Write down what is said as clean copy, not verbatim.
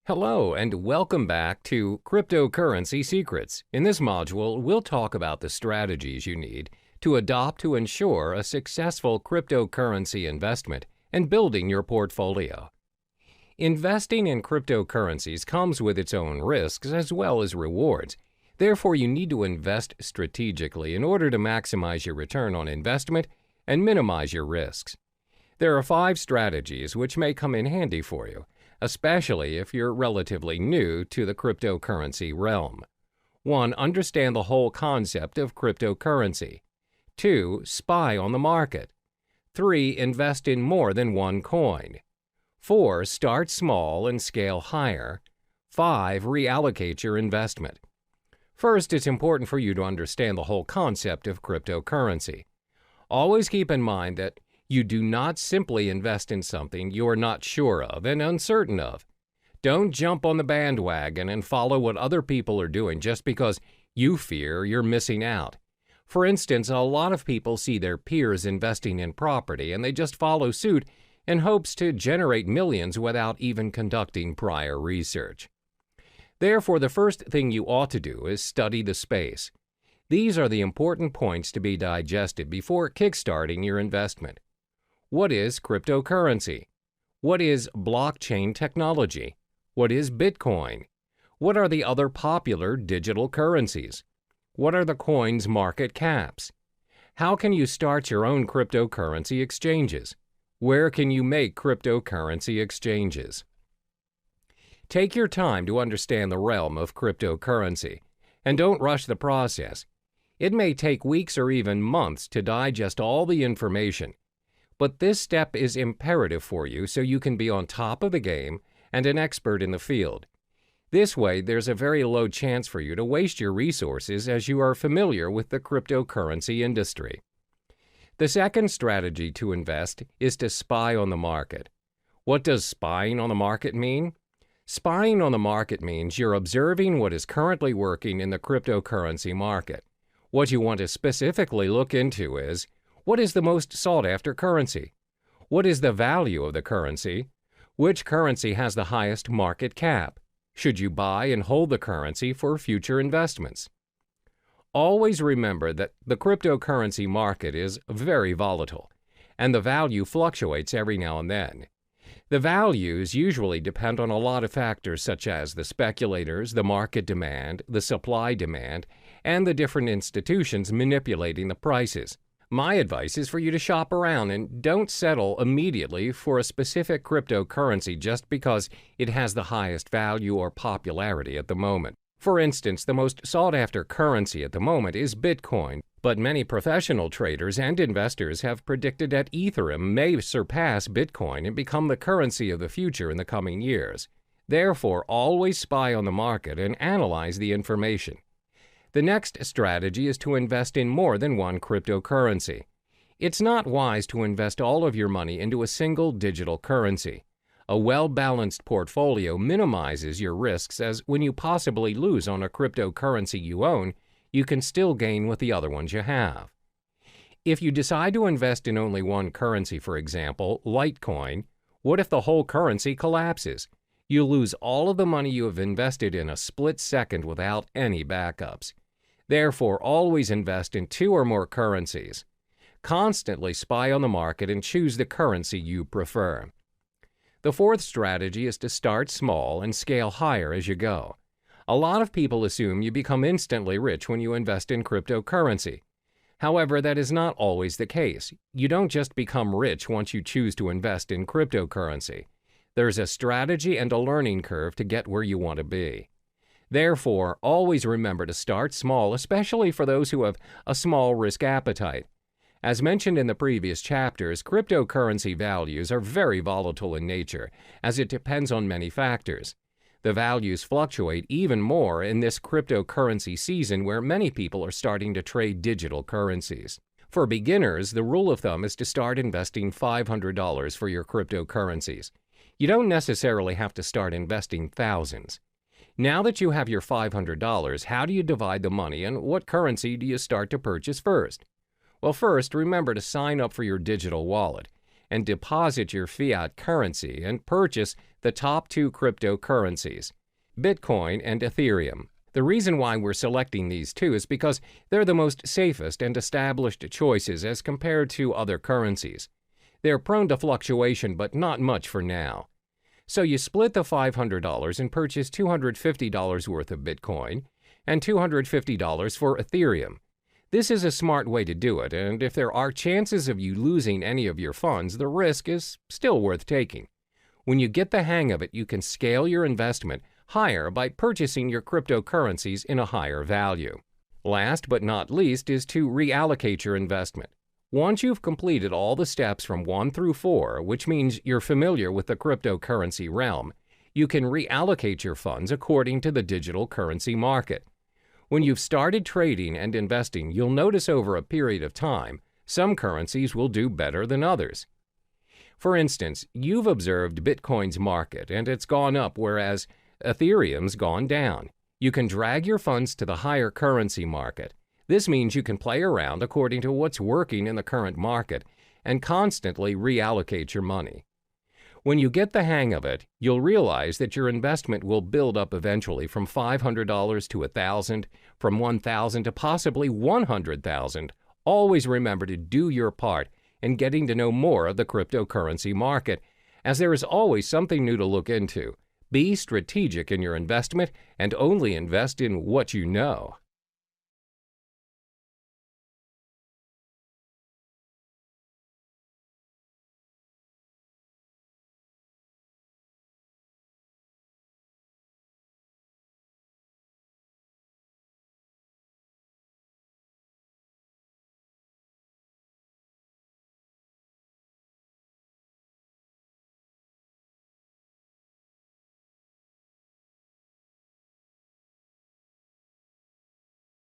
Hello and welcome back to Cryptocurrency Secrets. In this module, we'll talk about the strategies you need to adopt to ensure a successful cryptocurrency investment and building your portfolio. Investing in cryptocurrencies comes with its own risks as well as rewards. Therefore, you need to invest strategically in order to maximize your return on investment and minimize your risks. There are 5 strategies which may come in handy for you, especially if you're relatively new to the cryptocurrency realm. 1. Understand the whole concept of cryptocurrency. 2. Spy on the market. 3. Invest in more than one coin. 4. Start small and scale higher. 5. Reallocate your investment. First, it's important for you to understand the whole concept of cryptocurrency. Always keep in mind that you do not simply invest in something you are not sure of and uncertain of. Don't jump on the bandwagon and follow what other people are doing just because you fear you're missing out. For instance, a lot of people see their peers investing in property and they just follow suit in hopes to generate millions without even conducting prior research. Therefore, the first thing you ought to do is study the space. These are the important points to be digested before kickstarting your investment. What is cryptocurrency? What is blockchain technology? What is Bitcoin? What are the other popular digital currencies? What are the coins' market caps? How can you start your own cryptocurrency exchanges? Where can you make cryptocurrency exchanges? Take your time to understand the realm of cryptocurrency, and don't rush the process. It may take weeks or even months to digest all the information, but this step is imperative for you so you can be on top of the game and an expert in the field. This way, there's a very low chance for you to waste your resources as you are familiar with the cryptocurrency industry. The second strategy to invest is to spy on the market. What does spying on the market mean? Spying on the market means you're observing what is currently working in the cryptocurrency market. What you want to specifically look into is, what is the most sought-after currency? What is the value of the currency? Which currency has the highest market cap? Should you buy and hold the currency for future investments? Always remember that the cryptocurrency market is very volatile, and the value fluctuates every now and then. The values usually depend on a lot of factors such as the speculators, the market demand, the supply demand, and the different institutions manipulating the prices. My advice is for you to shop around and don't settle immediately for a specific cryptocurrency just because it has the highest value or popularity at the moment. For instance, the most sought-after currency at the moment is Bitcoin, but many professional traders and investors have predicted that Ethereum may surpass Bitcoin and become the currency of the future in the coming years. Therefore, always spy on the market and analyze the information. The next strategy is to invest in more than one cryptocurrency. It's not wise to invest all of your money into a single digital currency. A well-balanced portfolio minimizes your risks, as when you possibly lose on a cryptocurrency you own, you can still gain with the other ones you have. If you decide to invest in only one currency, for example, Litecoin, what if the whole currency collapses? You'll lose all of the money you have invested in a split second without any backups. Therefore, always invest in 2 or more currencies. Constantly spy on the market and choose the currency you prefer. The fourth strategy is to start small and scale higher as you go. A lot of people assume you become instantly rich when you invest in cryptocurrency. However, that is not always the case. You don't just become rich once you choose to invest in cryptocurrency. There's a strategy and a learning curve to get where you want to be. Therefore, always remember to start small, especially for those who have a small risk appetite. As mentioned in the previous chapters, cryptocurrency values are very volatile in nature, as it depends on many factors. The values fluctuate even more in this cryptocurrency season where many people are starting to trade digital currencies. For beginners, the rule of thumb is to start investing $500 for your cryptocurrencies. You don't necessarily have to start investing thousands. Now that you have your $500, how do you divide the money and what currency do you start to purchase first? Well, first, remember to sign up for your digital wallet. and deposit your fiat currency and purchase the top two cryptocurrencies, Bitcoin and Ethereum. The reason why we're selecting these two is because they're the most safest and established choices as compared to other currencies. They're prone to fluctuation, but not much for now. So you split the $500 and purchase $250 worth of Bitcoin and $250 for Ethereum. This is a smart way to do it, and if there are chances of you losing any of your funds, the risk is still worth taking. When you get the hang of it, you can scale your investment higher by purchasing your cryptocurrencies in a higher value. Last but not least is to reallocate your investment. Once you've completed all the steps from 1 through 4, which means you're familiar with the cryptocurrency realm, you can reallocate your funds according to the digital currency market. When you've started trading and investing, you'll notice over a period of time, some currencies will do better than others. For instance, you've observed Bitcoin's market and it's gone up, whereas Ethereum's gone down. You can drag your funds to the higher currency market. This means you can play around according to what's working in the current market and constantly reallocate your money. When you get the hang of it, you'll realize that your investment will build up eventually from $500 to $1,000, from $1,000 to possibly $100,000. Always remember to do your part in getting to know more of the cryptocurrency market, as there is always something new to look into. Be strategic in your investment and only invest in what you know.